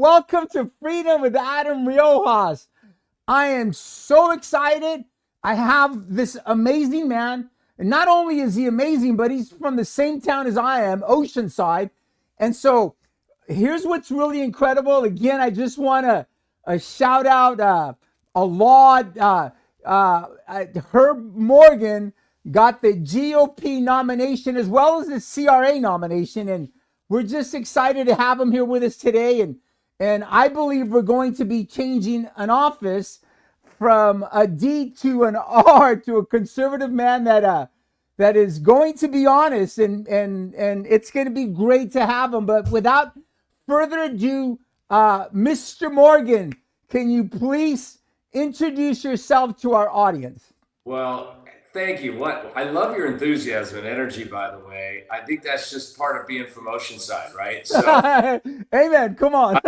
Welcome to Freedom with Adam Riojas. I am so excited. I have this amazing man. And not only is he amazing, but he's from the same town as I am, Oceanside. And so here's what's really incredible. Again, I just want to shout out, a laud. Herb Morgan got the GOP nomination as well as the CRA nomination. And we're just excited to have him here with us today. And I believe we're going to be changing an office from a D to an R to a conservative man that is going to be honest, and it's going to be great to have him. But without further ado, Mr. Morgan, can you please introduce yourself to our audience? Well, thank you. What I love your enthusiasm and energy, by the way. I think that's just part of being from Oceanside, right? So Amen. Come on.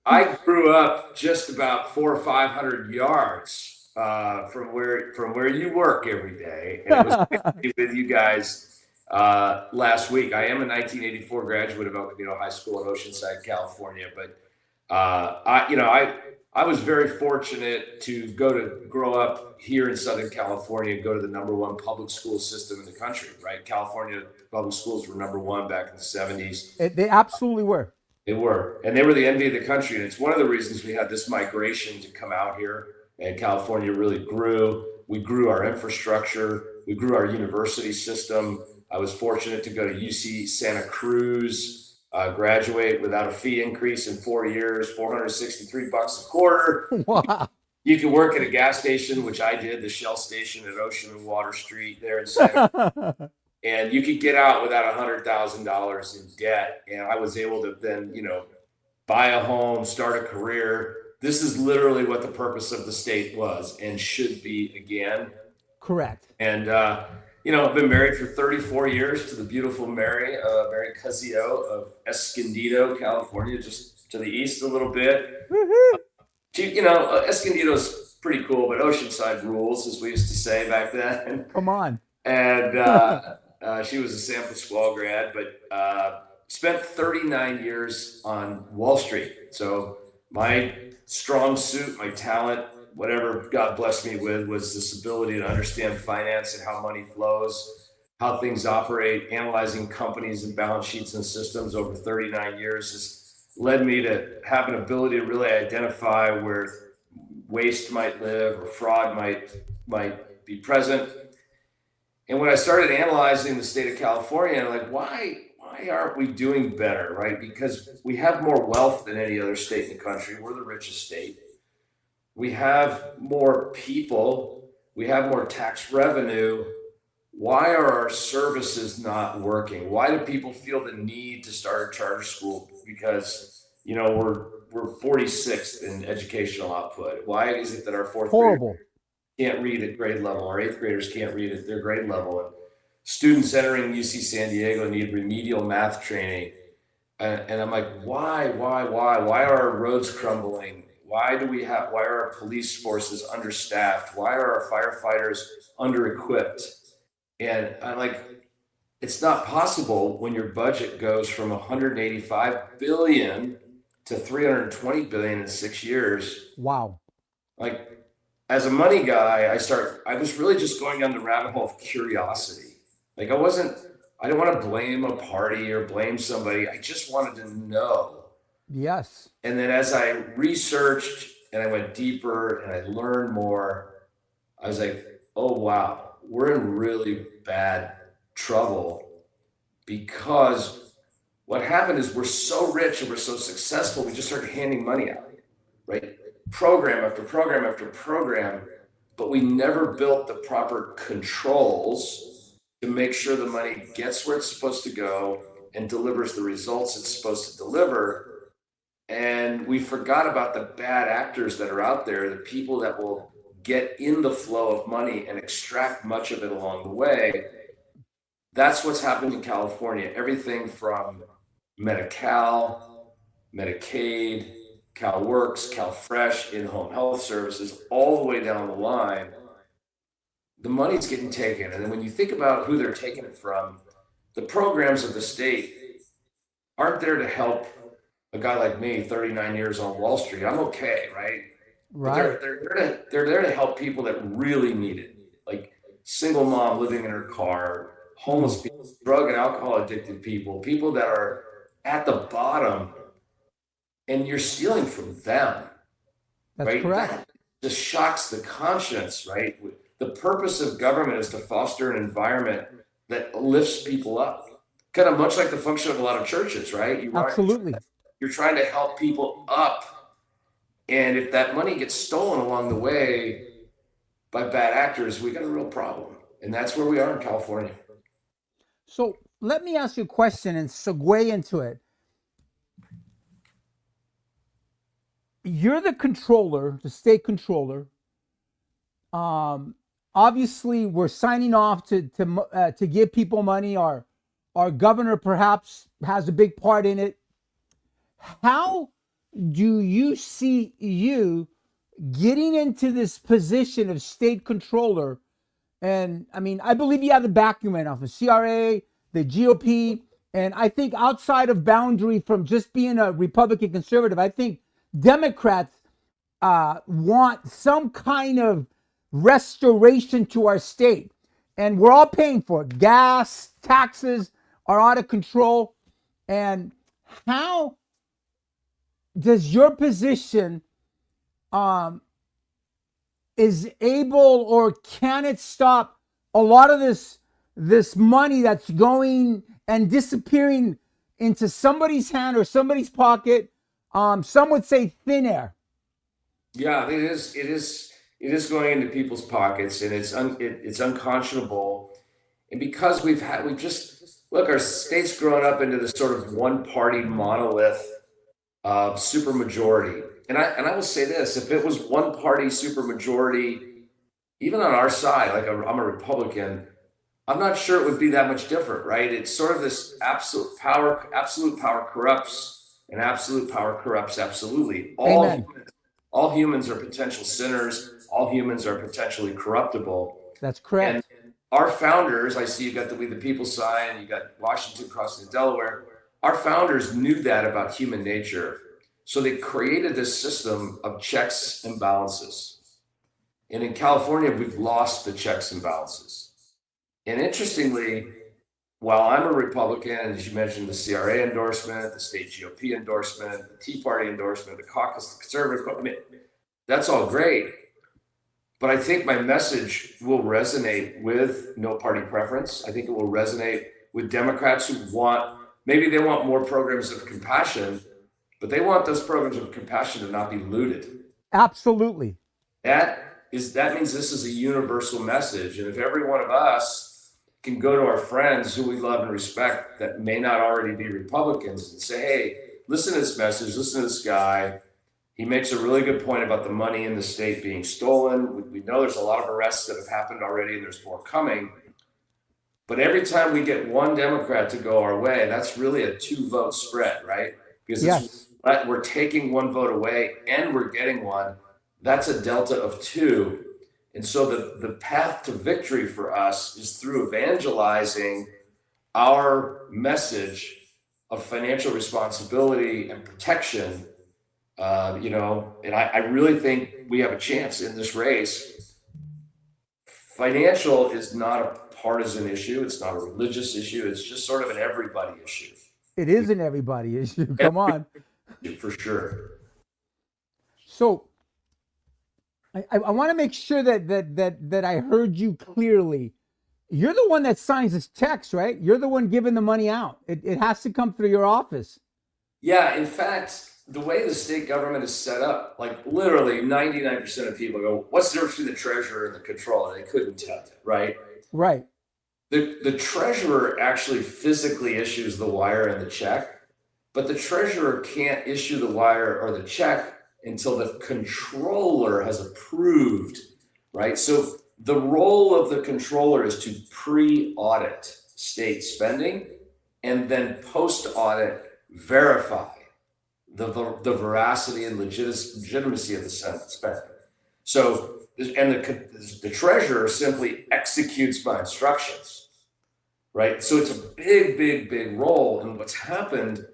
I grew up just about 400 or 500 yards from where you work every day, and it was nice to be with you guys last week. I am a 1984 graduate of El Camino High School in Oceanside, California, but I was very fortunate to grow up here in Southern California, go to the number one public school system in the country, right? California public schools were number one back in the 70s. They absolutely were. They were, and they were the envy of the country. And it's one of the reasons we had this migration to come out here, and California really grew. We grew our infrastructure. We grew our university system. I was fortunate to go to UC Santa Cruz, graduate without a fee increase in 4 years, $463 a quarter. Wow. You could work at a gas station, which I did, the Shell station at Ocean and Water Street there in Santa, and you could get out without $100,000 in debt. And I was able to then, buy a home, start a career. This is literally what the purpose of the state was and should be again. Correct. And I've been married for 34 years to the beautiful Mary Cuzio of Escondido, California, just to the east a little bit. Escondido's pretty cool, but Oceanside rules, as we used to say back then. Come on. And she was a San Pasquale grad, but spent 39 years on Wall Street. So my strong suit, my talent, whatever God blessed me with, was this ability to understand finance and how money flows, how things operate. Analyzing companies and balance sheets and systems over 39 years has led me to have an ability to really identify where waste might live or fraud might be present. And when I started analyzing the state of California, I'm like, why aren't we doing better, right? Because we have more wealth than any other state in the country. We're the richest state. We have more people. We have more tax revenue. Why are our services not working? Why do people feel the need to start a charter school? Because, we're 46th in educational output. Why is it that our fourth graders can't read at grade level? Our eighth graders can't read at their grade level. And students entering UC San Diego need remedial math training. And I'm like, why? Why are our roads crumbling? Why are our police forces understaffed? Why are our firefighters under-equipped? And I'm like, it's not possible when your budget goes from 185 billion to 320 billion in 6 years. Wow. Like, as a money guy, I was really just going down the rabbit hole of curiosity. Like, I didn't want to blame a party or blame somebody. I just wanted to know. Yes. And then as I researched and I went deeper and I learned more, I was like, oh, wow, we're in really bad trouble, because what happened is we're so rich and we're so successful, we just started handing money out, right? Program after program after program, but we never built the proper controls to make sure the money gets where it's supposed to go and delivers the results it's supposed to deliver. And we forgot about the bad actors that are out there, the people that will get in the flow of money and extract much of it along the way. That's what's happened in California. Everything from Medi-Cal, Medicaid, CalWorks, CalFresh, in-home health services, all the way down the line, the money's getting taken. And then when you think about who they're taking it from, the programs of the state aren't there to help a guy like me, 39 years on Wall Street, I'm okay, right? But Right. they're there to help people that really need it, like single mom living in her car, Mm, homeless people, drug and alcohol addicted people, people that are at the bottom, and you're stealing from them, that's right? correct. That just shocks the conscience, right? The purpose of government is to foster an environment that lifts people up, kind of much like the function of a lot of churches, right? Absolutely. You're trying to help people up, and if that money gets stolen along the way by bad actors, we got a real problem, and that's where we are in California. So let me ask you a question and segue into it. You're the controller, the state controller. Um, Obviously, we're signing off to give people money. Our governor perhaps has a big part in it. How do you see you getting into this position of state controller? And I mean, I believe you have the backing right now for CRA, the GOP, and I think outside of boundary from just being a Republican conservative, I think Democrats want some kind of restoration to our state. And we're all paying for it. Gas, taxes are out of control. And how does your position um, is able or can it stop a lot of this money that's going and disappearing into somebody's hand or somebody's pocket? Some would say thin air. Yeah, it is. It is going into people's pockets, and it's unconscionable. And because we've just look, our state's grown up into this sort of one party monolith super majority. And I will say this: if it was one party super majority, even on our side, like I'm a Republican, I'm not sure it would be that much different, right? It's sort of this absolute power corrupts, and absolute power corrupts absolutely. Amen. All humans are potential sinners. All humans are potentially corruptible. That's And correct. our founders, I see you got the We the People sign, you got Washington crossing Delaware. Our founders knew that about human nature. So they created this system of checks and balances. And in California, we've lost the checks and balances. And interestingly, while I'm a Republican, as you mentioned, the CRA endorsement, the state GOP endorsement, the Tea Party endorsement, the caucus, the conservative, that's all great. But I think my message will resonate with no party preference. I think it will resonate with Democrats who maybe they want more programs of compassion, but they want those programs of compassion to not be looted. Absolutely. That means this is a universal message. And if every one of us can go to our friends who we love and respect that may not already be Republicans and say, hey, listen to this message, listen to this guy. He makes a really good point about the money in the state being stolen. We know there's a lot of arrests that have happened already, and there's more coming. But every time we get one Democrat to go our way, that's really a 2-vote spread, right? Because Yes. we're taking 1 vote away and we're getting one. That's a delta of 2. And so the path to victory for us is through evangelizing our message of financial responsibility and protection. And I really think we have a chance in this race. Financial is not a partisan issue. It's not a religious issue. It's just sort of an everybody issue. It is an everybody issue. Come on. For sure. So I want to make sure that I heard you clearly. You're the one that signs this checks, right? You're the one giving the money out. It has to come through your office. Yeah, in fact, the way the state government is set up, like literally 99% of people go, what's the difference between the treasurer and the controller? They couldn't tell you, right? Right. The treasurer actually physically issues the wire and the check, but the treasurer can't issue the wire or the check until the controller has approved, right? So the role of the controller is to pre-audit state spending and then post-audit verify the veracity and legitimacy of the spending. So, and the treasurer simply executes my instructions, right? So it's a big role. And what's happened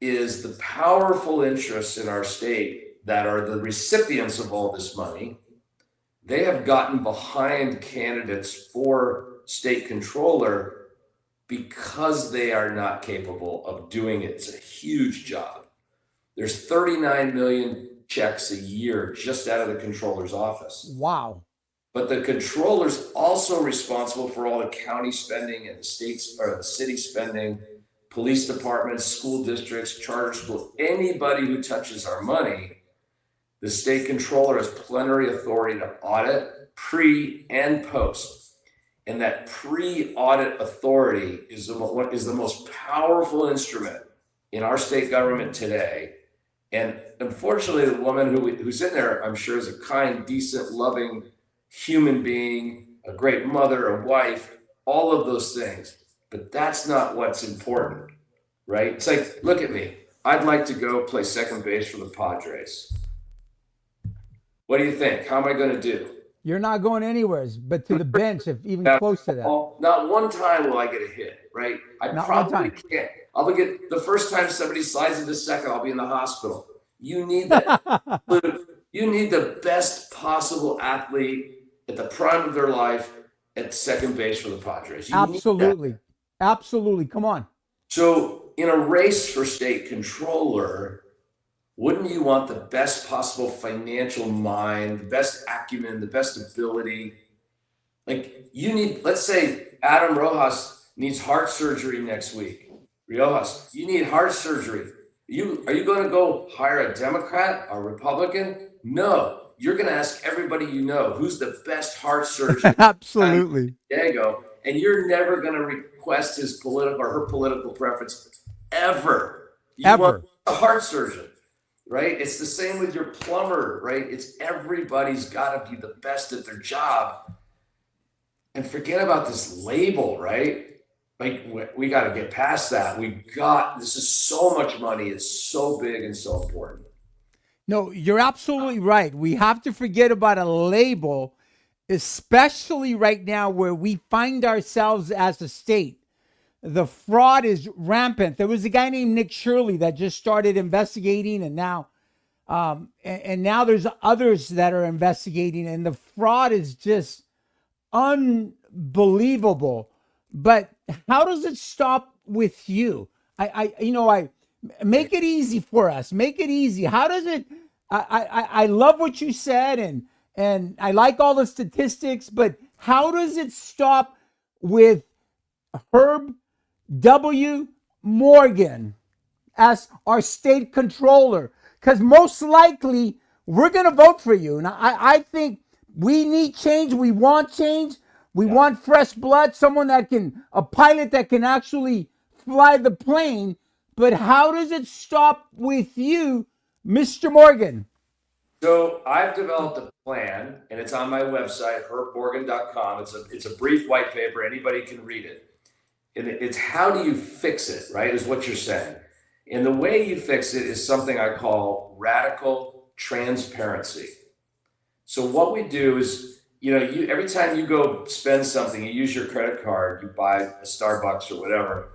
is the powerful interests in our state that are the recipients of all this money. They have gotten behind candidates for state controller because they are not capable of doing it. It's a huge job. There's 39 million checks a year just out of the controller's office. Wow. But the controller's also responsible for all the county spending and the state's or the city spending, police departments, school districts, charter schools, anybody who touches our money. The state controller has plenary authority to audit pre and post. And that pre-audit authority is the most powerful instrument in our state government today. And unfortunately, the woman who's in there, I'm sure, is a kind, decent, loving human being, a great mother, a wife, all of those things. But that's not what's important, right? It's like, look at me. I'd like to go play second base for the Padres. What do you think? How am I going to do? You're not going anywhere but to the bench, if even close to that. Not one time will I get a hit, right? I Not probably can't. I'll get the first time somebody slides into second, I'll be in the hospital. You need that. You need the best possible athlete at the prime of their life at second base for the Padres. You Absolutely. Absolutely. Come on. So in a race for state controller, wouldn't you want the best possible financial mind, the best acumen, the best ability? Like you need, let's say Adam Rojas needs heart surgery next week. Riojas, you need heart surgery. Are you going to go hire a Democrat or Republican? No, you're going to ask everybody you know who's the best heart surgeon. Absolutely. There you go. And you're never going to request his political or her political preference ever. You want a heart surgeon, right? It's the same with your plumber, right? It's everybody's got to be the best at their job. And forget about this label, right? Like we got to get past that. This is so much money. It's so big and so important. No, you're absolutely right. We have to forget about a label, especially right now where we find ourselves as a state. The fraud is rampant. There was a guy named Nick Shirley that just started investigating, and now there's others that are investigating, and the fraud is just unbelievable. But how does it stop with you? I make it easy for us. Make it easy. How does it? I love what you said, and I like all the statistics. But how does it stop with Herb W. Morgan as our state controller? Because most likely we're going to vote for you, and I think we need change. We want change. We want fresh blood, a pilot that can actually fly the plane. But how does it stop with you, Mr. Morgan? So I've developed a plan, and it's on my website, herbmorgan.com. It's a brief white paper. Anybody can read it. And it's how do you fix it, right, is what you're saying. And the way you fix it is something I call radical transparency. So what we do is, every time you go spend something, you use your credit card, you buy a Starbucks or whatever,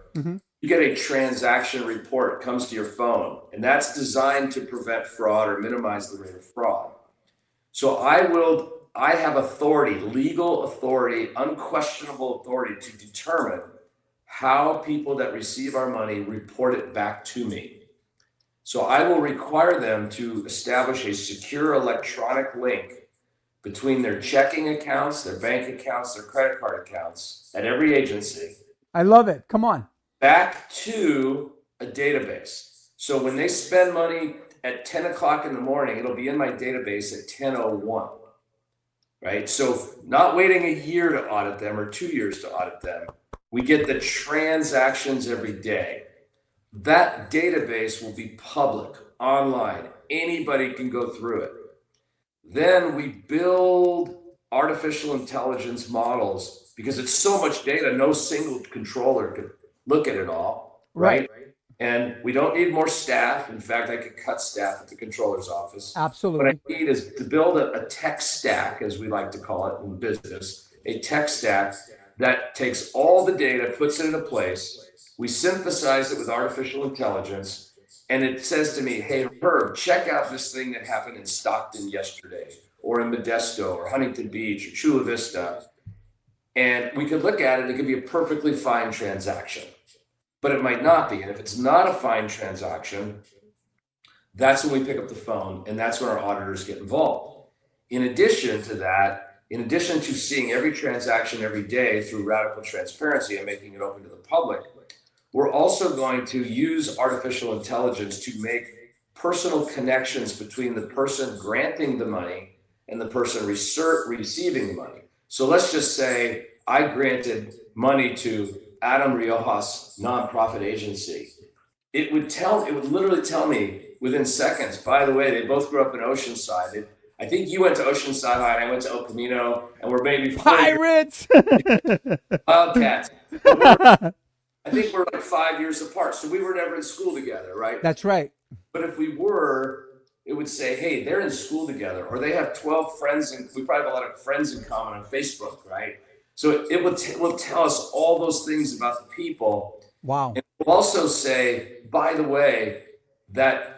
you get a transaction report. It comes to your phone, and that's designed to prevent fraud or minimize the rate of fraud. So I have authority, legal authority, unquestionable authority to determine how people that receive our money report it back to me. So I will require them to establish a secure electronic link between their checking accounts, their bank accounts, their credit card accounts at every agency. I love it. Come on. Back to a database. So when they spend money at 10 o'clock in the morning, it'll be in my database at 10:01, right? So not waiting a year to audit them or 2 years to audit them. We get the transactions every day. That database will be public, online. Anybody can go through it. Then we build artificial intelligence models because it's so much data, no single controller could look at it all, right? And we don't need more staff. In fact, I could cut staff at the controller's office. Absolutely. What I need is to build a tech stack, as we like to call it in business, a tech stack that takes all the data, puts it in a place. We synthesize it with artificial intelligence, and it says to me, hey, Herb, check out this thing that happened in Stockton yesterday, or in Modesto, or Huntington Beach, or Chula Vista. And we could look at it, it could be a perfectly fine transaction, but it might not be. And if it's not a fine transaction, that's when we pick up the phone, and that's when our auditors get involved. In addition to that, in addition to seeing every transaction every day through radical transparency and making it open to the public, we're also going to use artificial intelligence to make personal connections between the person granting the money and the person receiving the money. So let's just say I granted money to Adam Riojas nonprofit agency. It would literally tell me within seconds, by the way, they both grew up in Oceanside. I think you went to Oceanside High and I went to El Camino, and we're maybe Pirates. Wildcats. I think we're like 5 years apart. So we were never in school together, right? That's right. But if we were, it would say, hey, they're in school together, or they have 12 friends, and we probably have a lot of friends in common on Facebook, right? So it will tell us all those things about the people. Wow. And it will also say, by the way, that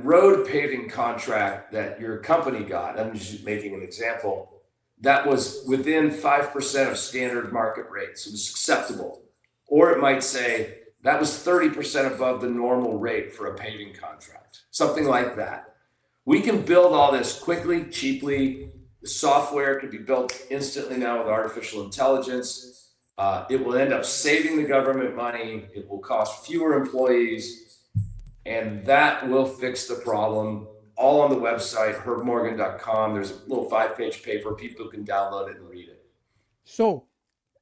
road paving contract that your company got, I'm just making an example, that was within 5% of standard market rates. It was acceptable. Or it might say that was 30% above the normal rate for a paving contract, something like that. We can build all this quickly, cheaply. The software can be built instantly now with artificial intelligence. It will end up saving the government money. It will cost fewer employees, and that will fix the problem. All on the website, herbmorgan.com. There's a little 5-page paper. People can download it and read it. So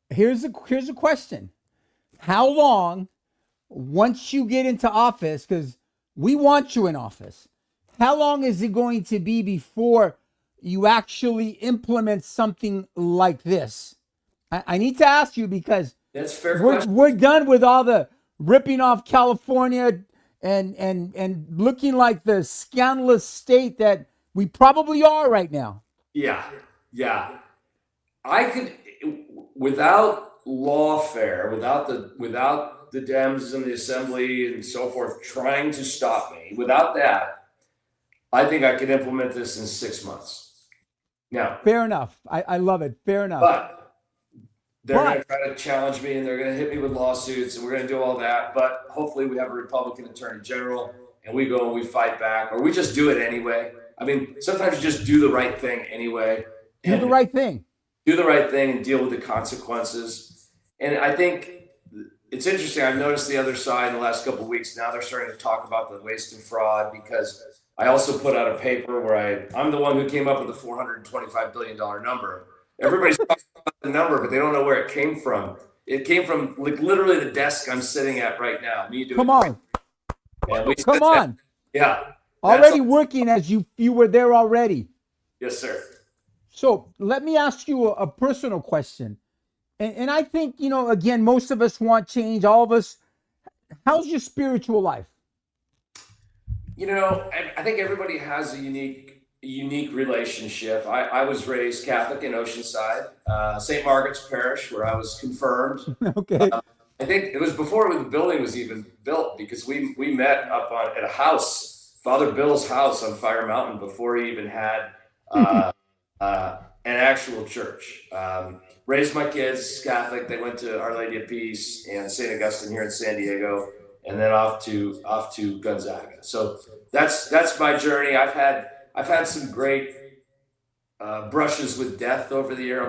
here's a question. How long, once you get into office, because we want you in office, how long is it going to be before you actually implement something like this? I need to ask you, because that's fair question. We're done with all the ripping off California and looking like the scandalous state that we probably are right now. Yeah. I could, without lawfare, without the Dems in the assembly and so forth trying to stop me, without that, I think I could implement this in 6 months. Now, fair enough. I love it. Fair enough. But they're going to try to challenge me, and they're going to hit me with lawsuits, and we're going to do all that. But hopefully we have a Republican attorney general, and we go and we fight back, or we just do it anyway. I mean, sometimes you just do the right thing anyway. Do the right thing. Do the right thing and deal with the consequences. And I think it's interesting. I've noticed the other side in the last couple of weeks. Now they're starting to talk about the waste and fraud, because I also put out a paper where I'm the one who came up with the $425 billion number. Everybody's talking about the number, but they don't know where it came from. It came from like literally the desk I'm sitting at right now. Me doing. Come on. Come on. Yeah. Already working as you were there already. Yes, sir. So let me ask you a personal question. And I think, again, most of us want change. All of us. How's your spiritual life? I think everybody has a unique relationship. I was raised Catholic in Oceanside, St. Margaret's Parish, where I was confirmed. Okay. I think it was before the building was even built, because we met up at a house, Father Bill's house on Fire Mountain, before he even had an actual church. Raised my kids Catholic. They went to Our Lady of Peace and St. Augustine here in San Diego, and then off to Gonzaga. So that's my journey. I've had some great brushes with death over the year.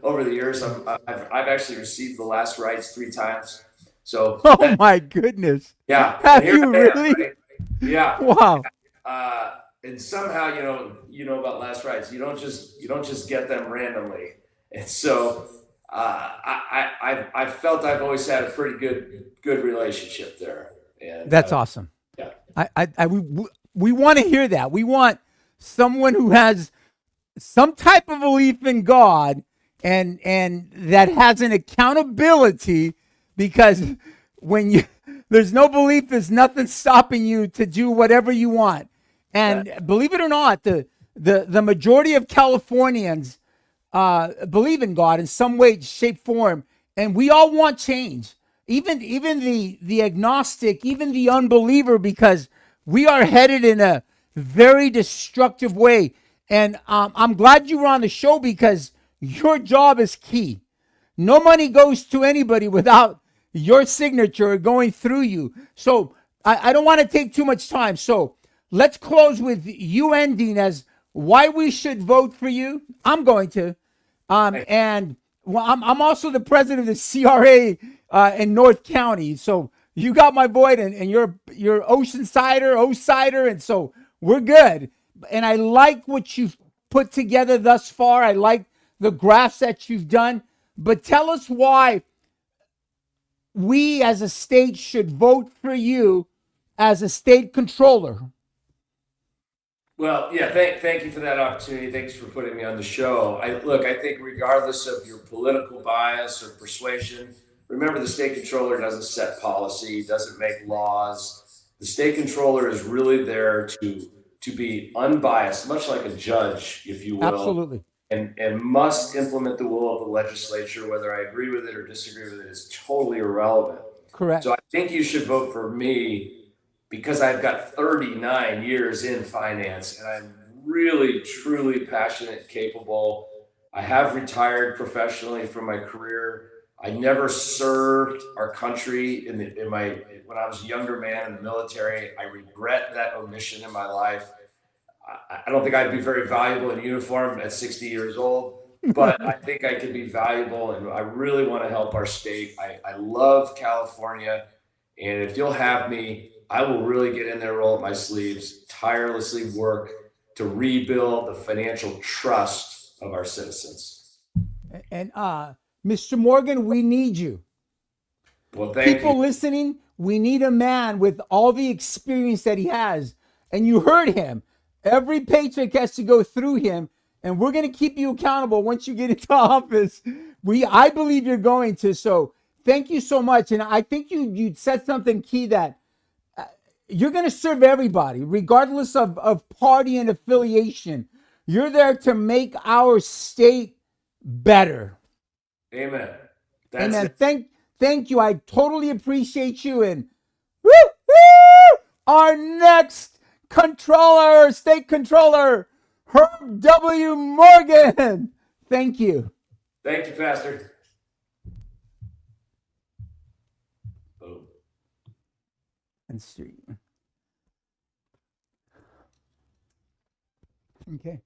Over the years, I've actually received the last rites 3 times. So my goodness. Yeah. Have you really? Right? Yeah. Wow. And somehow you know about last rites. You don't just get them randomly. And so I felt I've always had a pretty good relationship there. And that's awesome. Yeah. We want to hear that. We want someone who has some type of belief in God and that has an accountability, because when there's no belief, there's nothing stopping you to do whatever you want. And believe it or not, the majority of Californians believe in God in some way, shape, form, and we all want change. even the agnostic, even the unbeliever, because we are headed in a very destructive way. And I'm glad you were on the show because your job is key. No money goes to anybody without your signature going through you. So I don't want to take too much time. So let's close with you ending as why we should vote for you. I'm going to. And well, I'm also the president of the CRA in North County. So you got my vote, and you're Oceansider, and so we're good. And I like what you've put together thus far. I like the graphs that you've done. But tell us why we as a state should vote for you as a state controller. Well, yeah, thank you for that opportunity. Thanks for putting me on the show. I think regardless of your political bias or persuasion, remember the state controller doesn't set policy, doesn't make laws. The state controller is really there to be unbiased, much like a judge, if you will, Absolutely. and must implement the will of the legislature. Whether I agree with it or disagree with it is totally irrelevant. So Correct. I think you should vote for me because I've got 39 years in finance and I'm really, truly passionate, capable. I have retired professionally from my career. I never served our country in my when I was a younger man in the military. I regret that omission in my life. I don't think I'd be very valuable in uniform at 60 years old, but I think I could be valuable, and I really want to help our state. I love California, and if you'll have me, I will really get in there, roll up my sleeves, tirelessly work to rebuild the financial trust of our citizens. And Mr. Morgan, we need you. Well, thank you. People listening, we need a man with all the experience that he has. And you heard him. Every paycheck has to go through him. And we're going to keep you accountable once you get into office. I believe you're going to. So thank you so much. And I think you said something key that you're going to serve everybody, regardless of party and affiliation. You're there to make our state better. Amen. That's Amen. it. Thank you. I totally appreciate you. And woo, woo, our next controller, state controller, Herb W. Morgan. Thank you. Thank you, Pastor. Boom. And street. Okay.